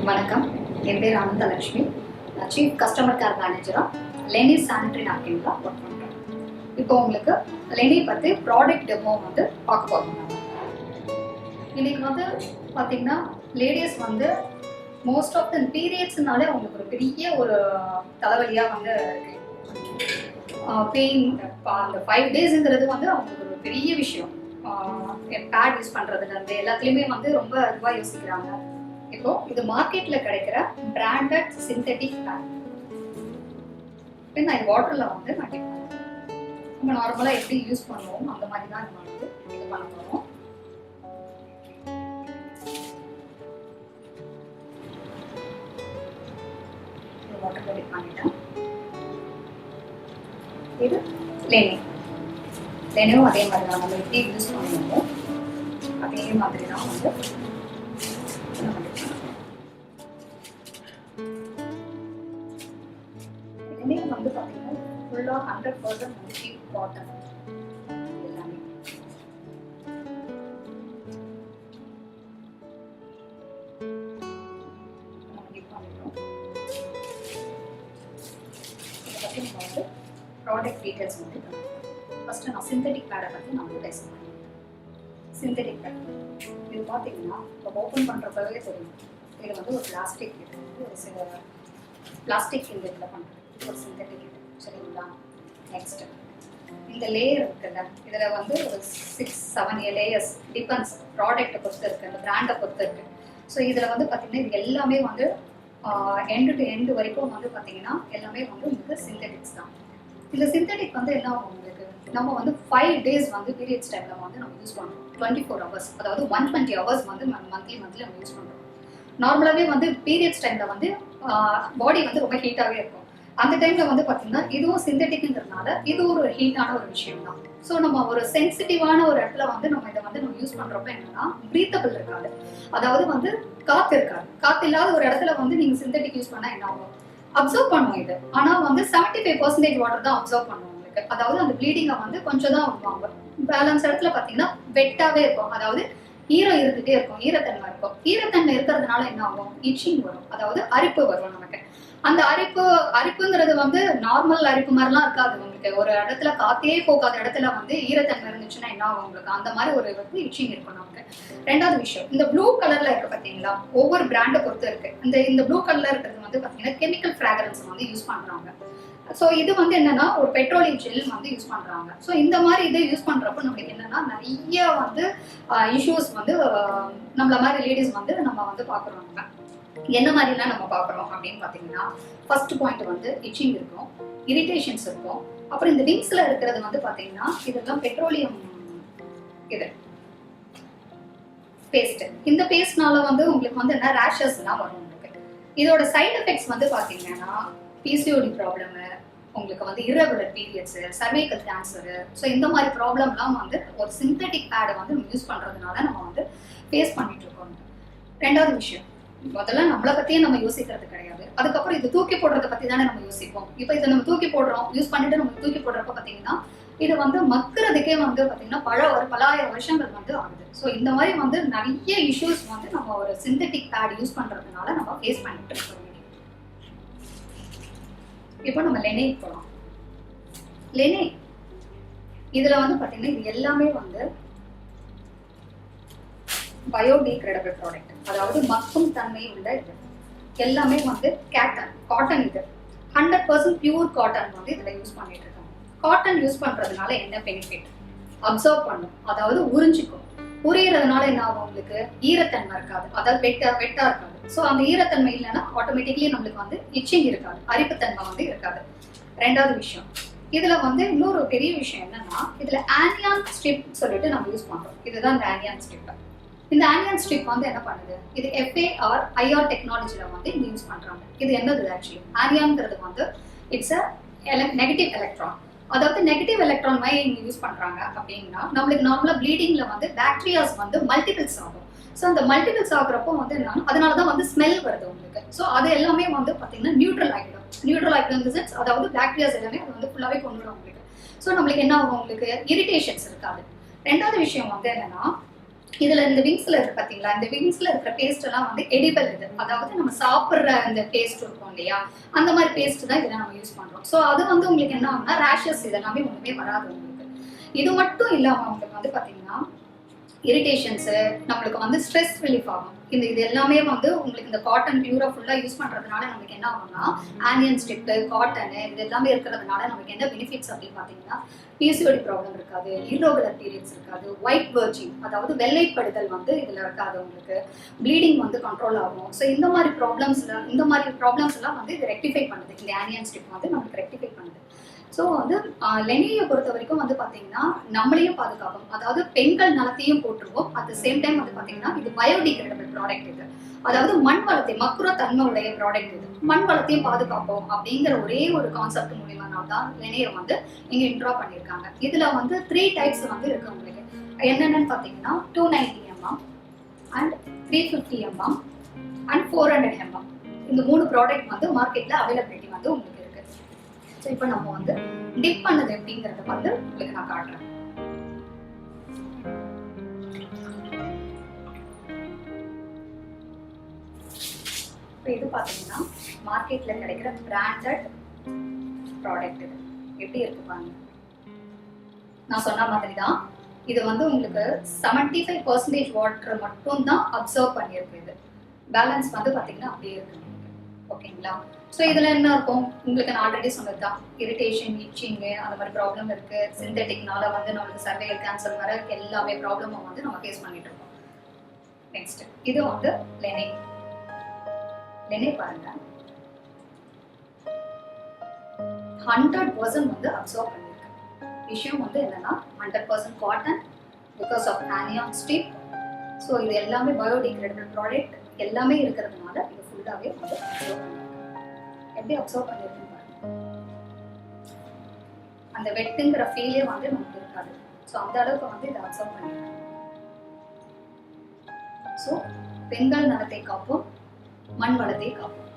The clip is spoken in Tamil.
வணக்கம், என் பேர் அனந்தலட்சுமி. நான் சீஃப் கஸ்டமர் கேர் மேனேஜராக லெனி சானிட்டரி நாப்கின்ல ஒர்க் பண்ணுறேன். இப்போ உங்களுக்கு லெனி பற்றி ப்ராடக்ட் டெமோ வந்து பார்க்க போகிறோம். இன்னைக்கு வந்து பார்த்தீங்கன்னா லேடிஸ் வந்து மோஸ்ட் ஆஃப் த பீரியட்ஸ்னாலே அவங்களுக்கு ஒரு பெரிய ஒரு தலைவலியாக வந்து பெயின். அந்த 5 டேஸுங்கிறது வந்து அவங்களுக்கு ஒரு பெரிய விஷயம். பேட் யூஸ் பண்ணுறதுலேருந்து எல்லாத்துலேயுமே வந்து ரொம்ப இதுவாக யோசிக்கிறாங்க. இப்போ இது மார்க்கெட்ல கிடைக்கிற பிராண்டட் சிந்தெட்டிக் பேட். நான் வாட்டர்ல வந்து நான் டிப் பண்ணுவேன். நம்ம நார்மலா எப்படி யூஸ் பண்ணுவோம் அந்த மாதிரி தான் நம்ம வந்து இது பண்ண போறோம். வாட்டர்ல டிப் பண்ணிட்டேன். இது லெனியும் அதே மாதிரி தான் நம்ம எப்படி யூஸ் பண்ணுவோமோ அதே மாதிரி தான் வந்து வந்து பார்த்தீங்கன்னா ஃபுல்லாக 100% வந்து சீப் காட்டன் எல்லாமே. இதை பற்றி நம்ம வந்து ப்ராடக்ட் டீட்டெயில்ஸ் வந்து ஃபஸ்ட்டு நான் சிந்தட்டிக் பேடை பற்றி நான் வந்து டெஸ்ட் பண்ணிட்டேன். சிந்தட்டிக் பேட் இது பார்த்தீங்கன்னா இப்போ ஓப்பன் பண்ணுறப்பவே தெரியும். இது வந்து ஒரு பிளாஸ்டிக், இது வந்து ஒரு சில பிளாஸ்டிக் இந்த இதில் பண்ணுறது ஒரு சிந்தட்டிக். சரிங்களா? நெக்ஸ்ட் இந்த லேயர் இருக்குல்ல, இதில் வந்து ஒரு 6-7 லேயர்ஸ் டிபெண்ட்ஸ் ப்ராடக்ட்டை பொறுத்து இருக்குது, அந்த பிராண்டை பொறுத்து இருக்குது. ஸோ இதில் வந்து பார்த்தீங்கன்னா இது எல்லாமே வந்து எண்டு டு எண்டு வரைக்கும் வந்து பார்த்தீங்கன்னா எல்லாமே வந்து உங்களுக்கு சிந்தட்டிக்ஸ் தான். இந்த சிந்தட்டிக் வந்து என்ன ஆகும் உங்களுக்கு, நம்ம வந்து 5 டேஸ் வந்து பீரியட்ஸ் டைமில் வந்து நம்ம யூஸ் பண்ணுறோம். 24 ஹவர்ஸ், அதாவது 120 ஹவர்ஸ் வந்து மந்த்லி நம்ம யூஸ் பண்ணுறோம். நார்மலாகவே வந்து பீரியட்ஸ் டைமில் வந்து பாடி வந்து ரொம்ப ஹீட்டாகவே இருக்கும். அந்த டைமில் வந்து பார்த்தீங்கன்னா இதுவும் சிந்தட்டிக்ங்கிறதுனால இது ஒரு ஹீட்டான ஒரு விஷயம் தான். ஸோ நம்ம ஒரு சென்சிட்டிவான ஒரு இடத்துல வந்து நம்ம இதை வந்து நம்ம யூஸ் பண்ணுறப்ப என்னன்னா ப்ரீத்தபிள் இருக்காது, அதாவது வந்து காற்று இருக்காது. காற்று இல்லாத ஒரு இடத்துல வந்து நீங்கள் சிந்தட்டிக் யூஸ் பண்ணால் என்ன ஆகும், அப்சர்வ் பண்ணுவோம் இது. ஆனால் வந்து 75% வாட்டர் தான் அப்சர்வ் பண்ணுவோம் உங்களுக்கு. அதாவது அந்த ப்ளீடிங்கை வந்து கொஞ்சம் தான் வருவாங்க. பேலன்ஸ் இடத்துல பார்த்தீங்கன்னா வெட்டாகவே இருக்கும், அதாவது ஈரம் இருந்துகிட்டே இருக்கும், ஈரத்தன்மை இருக்கும். ஈரத்தன்மை இருக்கிறதுனால என்ன ஆகும், இச்சிங் வரும், அதாவது அரிப்பு வரும் நமக்கு. அந்த அரிப்புங்கிறது வந்து நார்மல் அரிப்பு மாதிரிலாம் இருக்காது உங்களுக்கு. ஒரு இடத்துல காத்தே போகாத இடத்துல வந்து ஈரத்தன்மை இருந்துச்சுன்னா என்ன ஆகும் உங்களுக்கு, அந்த மாதிரி ஒரு வந்து இச்சிங் இருக்கும் நமக்கு. ரெண்டாவது விஷயம், இந்த ப்ளூ கலர்ல இருக்கு பார்த்தீங்களா, ஒவ்வொரு பிராண்டை பொறுத்து இருக்கு. இந்த ப்ளூ கலர்ல இருக்கிறது வந்து பார்த்தீங்கன்னா கெமிக்கல் ஃப்ராக்ரன்ஸ் வந்து யூஸ் பண்றாங்க. ஸோ இது வந்து என்னன்னா ஒரு பெட்ரோலியம் ஜெல் வந்து யூஸ் பண்றாங்க. ஸோ இந்த மாதிரி இதை யூஸ் பண்றப்ப நம்மளுக்கு என்னன்னா நிறைய வந்து இஷ்யூஸ் வந்து நம்மள மாதிரி லேடிஸ் வந்து நம்ம வந்து பாக்குறோம். என்ன மாதிரிலாம் நம்ம பார்க்குறோம் அப்படின்னு பார்த்தீங்கன்னா, ஃபர்ஸ்ட் பாயிண்ட் வந்து இச்சிங் இருக்கும், இரிட்டேஷன்ஸ் இருக்கும். அப்புறம் இந்த விங்ஸ்ல இருக்கிறது வந்து பார்த்தீங்கன்னா இதெல்லாம் பெட்ரோலியம் இது பேஸ்ட். இந்த பேஸ்ட்னால வந்து உங்களுக்கு வந்து என்ன ரேஷஸ்லாம் வரும் உங்களுக்கு. இதோட சைடு எஃபெக்ட்ஸ் வந்து பார்த்தீங்கன்னா பிசிஓடி ப்ராப்ளம், உங்களுக்கு வந்து irregular periods, cervical cancer. So இந்த மாதிரி ப்ராப்ளம்லாம் வந்து ஒரு சிந்தட்டிக் பேடை வந்து நம்ம யூஸ் பண்ணுறதுனால நம்ம வந்து ஃபேஸ் பண்ணிட்டு இருக்கோம். ரெண்டாவது விஷயம், முதல்ல நம்மளை பற்றியே நம்ம யோசிக்கிறது கிடையாது. அதுக்கப்புறம் இது தூக்கி போடுறத பற்றி தானே நம்ம யோசிப்போம். இப்போ இதை நம்ம தூக்கி போடுறோம், யூஸ் பண்ணிட்டு நம்ம தூக்கி போடுறப்ப பார்த்தீங்கன்னா இது வந்து மக்கிறதுக்கே வந்து பார்த்தீங்கன்னா பலாயிரம் வருஷங்கள் வந்து ஆகுது. ஸோ இந்த மாதிரி வந்து நிறைய இஷ்யூஸ் வந்து நம்ம ஒரு சிந்தட்டிக் பேட் யூஸ் பண்ணுறதுனால நம்ம ஃபேஸ் பண்ணிட்டு இருக்கோம். இப்போ நம்ம லெனே போகலாம். லெனே இதில் வந்து பார்த்தீங்கன்னா இது எல்லாமே வந்து பயோடிகிரேடபிள் ப்ராடக்ட், அதாவது மக்கும் தன்மை உள்ள இது எல்லாமே வந்து காட்டன். இது 100% பியூர் காட்டன் வந்து இதில் யூஸ் பண்ணிட்டு இருக்காங்க. காட்டன் யூஸ் பண்ணுறதுனால என்ன பெனிஃபிட், அப்சர்வ் பண்ணும், அதாவது உறிஞ்சிக்கும். உரியறதுனால என்ன ஆகும் உங்களுக்கு, ஈரத்தன்மை இருக்காது, அதாவது வெட்டா இருக்காது. ஸோ அந்த ஈரத்தன்மை இல்லைன்னா ஆட்டோமேட்டிக்லி நம்மளுக்கு வந்து இச்சிங் இருக்காது, அரிப்புத்தன்மை வந்து இருக்காது. ரெண்டாவது விஷயம், இதுல வந்து இன்னொரு பெரிய விஷயம் என்னன்னா இதுல ஆனியான் ஸ்ட்ரிப் சொல்லிட்டு நம்ம யூஸ் பண்றோம். இதுதான் இந்த ஆனியான் ஸ்ட்ரிப். இந்த ஆனியான் ஸ்ட்ரிப் வந்து என்ன பண்ணுது, இது FAR IR டெக்னாலஜில வந்து இங்க யூஸ் பண்றாங்க. இது என்னது ஆக்சுவலி, ஆனியான்ங்கிறது வந்து இட்ஸ் அ நெகட்டிவ் எலக்ட்ரான். அதாவது நெகட்டிவ் எலக்ட்ரான் மாதிரி இங்க யூஸ் பண்றாங்க அப்படின்னா நம்மளுக்கு நார்மலா ப்ளீடிங்ல வந்து பாக்டீரியாஸ் வந்து மல்டிபிள்ஸ் ஆகும். ஸோ அந்த மல்டிபிள்ஸ் ஆகுறப்போ வந்து என்னன்னா அதனாலதான் வந்து ஸ்மெல் வருது உங்களுக்கு. ஸோ அது எல்லாமே வந்து பாத்தீங்கன்னா நியூட்ரல் ஆகிடும். நியூட்ரல் ஆகிடும், அதாவது பாக்டீரியாஸ் எல்லாமே அது வந்து ஃபுல்லாவே கொண்டுடும் உங்களுக்கு. ஸோ நம்மளுக்கு என்ன ஆகும், உங்களுக்கு இரிட்டேஷன்ஸ் இருக்காது. ரெண்டாவது விஷயம் வந்து என்னன்னா இதுல இந்த விங்ஸ்ல இருக்கு பாத்தீங்களா, இந்த விங்ஸ்ல இருக்கிற பேஸ்ட் எல்லாம் வந்து எடிபிள் இது, அதாவது நம்ம சாப்பிடுற அந்த பேஸ்ட் இருக்கும் இல்லையா, அந்த மாதிரி பேஸ்ட் தான் இதை நம்ம யூஸ் பண்றோம். ஸோ அது வந்து உங்களுக்கு என்ன ஆகும்னா ரேஷஸ் இதெல்லாமே ஒண்ணுமே வராது உங்களுக்கு. இது மட்டும் இல்லாம உங்களுக்கு வந்து பாத்தீங்கன்னா இரிட்டேஷன்ஸ், நம்மளுக்கு வந்து ஸ்ட்ரெஸ் ரிலீஃப் ஆகும். இது எல்லாமே வந்து உங்களுக்கு இந்த காட்டன் பியூரா ஃபுல்லா யூஸ் பண்றதுனால நமக்கு என்ன ஆகும்னா ஆனியன் ஸ்டிப்பு, காட்டன் இது எல்லாமே இருக்கிறதுனால நமக்கு என்ன பெனிஃபிட்ஸ் அப்படின்னு பாத்தீங்கன்னா பிசிஓடி ப்ராப்ளம் இருக்காது, irregular பீரியட்ஸ் இருக்காது, ஒயிட் வெர்ஜிங் அதாவது வெள்ளைப்படுதல் வந்து இதுல இருக்காது, உங்களுக்கு ப்ளீடிங் வந்து கண்ட்ரோல் ஆகும். ஸோ இந்த மாதிரி ப்ராப்ளம்ஸ் எல்லாம் வந்து இது ரெக்டிஃபை பண்ணுது. இந்த ஆனியன் ஸ்டிப் வந்து நமக்கு ரெக்டிஃபை பண்ணுது. ஸோ வந்து லெனியை பொறுத்த வரைக்கும் வந்து பார்த்தீங்கன்னா நம்மளையும் பாதுகாக்கும், அதாவது பெண்கள் நலத்தையும் போட்டுருவோம். அட் த சேம் டைம் வந்து பார்த்தீங்கன்னா இது பயோடிகிரேடபிள் ப்ராடக்ட் இது, அதாவது மண் வளத்தை மக்குற தன்மை உடைய ப்ராடக்ட் இது, மண் வளத்தையும் பாதுகாப்போம் அப்படிங்கிற ஒரே ஒரு கான்செப்ட் மூலியமா தான் லெனியை வந்து இங்க இன்ட்ரா பண்ணியிருக்காங்க. இதுல வந்து 3 டைப்ஸ் வந்து இருக்கு உங்களுக்கு. என்னென்னு பார்த்தீங்கன்னா 290 mm and 350 mm and 400 mm. இந்த 3 ப்ராடக்ட் வந்து மார்க்கெட்ல அவைலபிலிட்டி வந்து உங்களுக்கு இருக்கு. ஸோ இப்போ நம்ம வந்து டிப் பண்ணது எப்படிங்கிறத வந்து உங்களுக்கு நான் காட்டுறேன். இப்போ இது பார்த்தீங்கன்னா மார்க்கெட்ல கிடைக்கிற பிராண்டட் ப்ராடக்ட். இது எப்படி இருக்கு பாருங்க. நான் சொன்ன மாதிரி தான் இது வந்து உங்களுக்கு 75% வாட்டர் மட்டும் தான் அப்சர்வ் பண்ணியிருக்கு. இது பேலன்ஸ் வந்து பார்த்தீங்கன்னா அப்படியே இருக்கு, ஓகேங்களா. ஸோ இதில் என்ன இருக்கும் உங்களுக்கு நான் ஆல்ரெடி சொன்னது தான், இரிட்டேஷன், இச்சிங்கு அந்த மாதிரி ப்ராப்ளம் இருக்கு. சிந்தட்டிக்னால வந்து நம்மளுக்கு சர்வைகல் கேன்சர் வர எல்லாமே ப்ராப்ளமும் வந்து நம்ம ஃபேஸ் பண்ணிட்டு இருக்கோம். நெக்ஸ்ட் இது வந்து லெனே பாருங்க 100% வந்து அப்சர்வ் பண்ணியிருக்கு. விஷயம் வந்து என்னன்னா 100% cotton because of onion stiff. So இது எல்லாமே பயோடிகிரேடபிள் ப்ராடக்ட் எல்லாமே இருக்கிறதுனால இது ஃபுல்லாகவே வந்து அப்சர்வ் பண்ணியிருக்கு. எப்படி அப்சர்வ் பண்ணியிருக்குன்னு பாருங்க. அந்த வெட்டுங்கிற ஃபீலே வந்து நமக்கு இருக்காது. ஸோ அந்த அளவுக்கு வந்து இதை அப்சர்வ் பண்ணியிருக்காங்க. ஸோ பெண்கள் நலத்தை காப்போம், மண் வளத்தை காப்போம்.